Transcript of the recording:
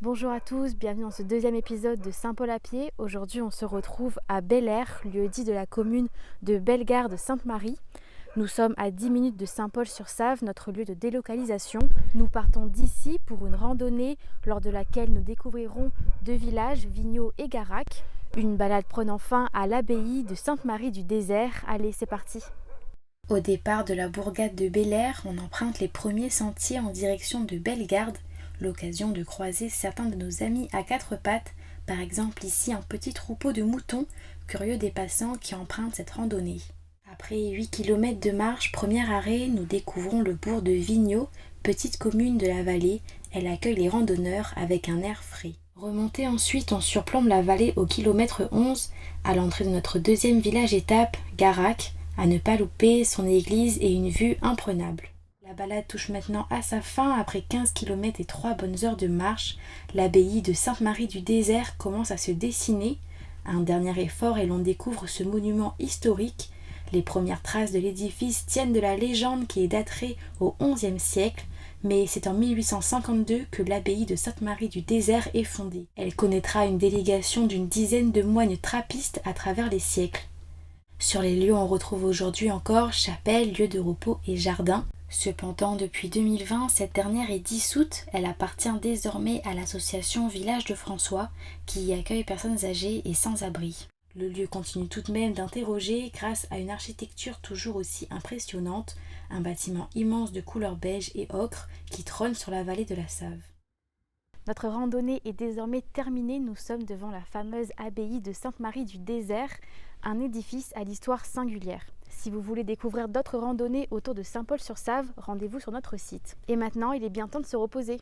Bonjour à tous, bienvenue dans ce deuxième épisode de Saint-Paul à pied. Aujourd'hui, on se retrouve à Bel-Air, lieu-dit de la commune de Bellegarde-Sainte-Marie. Nous sommes à 10 minutes de Saint-Paul-sur-Save, notre lieu de délocalisation. Nous partons d'ici pour une randonnée lors de laquelle nous découvrirons deux villages, Vigneaux et Garac. Une balade prenant fin à l'abbaye de Sainte-Marie du Désert. Allez, c'est parti! Au départ de la bourgade de Bel-Air, on emprunte les premiers sentiers en direction de Bellegarde, l'occasion de croiser certains de nos amis à quatre pattes, par exemple ici un petit troupeau de moutons, curieux des passants qui empruntent cette randonnée. Après 8 km de marche, premier arrêt, nous découvrons le bourg de Vigneaux, petite commune de la vallée. Elle accueille les randonneurs avec un air frais. Remontée ensuite, on surplombe la vallée au kilomètre 11, à l'entrée de notre deuxième village étape, Garac, à ne pas louper son église et une vue imprenable. La balade touche maintenant à sa fin. Après 15 km et 3 bonnes heures de marche, l'abbaye de Sainte-Marie du Désert commence à se dessiner. Un dernier effort et l'on découvre ce monument historique. Les premières traces de l'édifice tiennent de la légende qui est datée au XIe siècle, mais c'est en 1852 que l'abbaye de Sainte-Marie du Désert est fondée. Elle connaîtra une délégation d'une dizaine de moines trappistes à travers les siècles. Sur les lieux, on retrouve aujourd'hui encore chapelle, lieux de repos et jardins. Cependant, depuis 2020, cette dernière est dissoute. Elle appartient désormais à l'association Village de François, qui y accueille personnes âgées et sans-abri. Le lieu continue tout de même d'interroger grâce à une architecture toujours aussi impressionnante, un bâtiment immense de couleur beige et ocre qui trône sur la vallée de la Save. Notre randonnée est désormais terminée. Nous sommes devant la fameuse abbaye de Sainte-Marie du Désert, un édifice à l'histoire singulière. Si vous voulez découvrir d'autres randonnées autour de Saint-Paul-sur-Save, rendez-vous sur notre site. Et maintenant, il est bien temps de se reposer.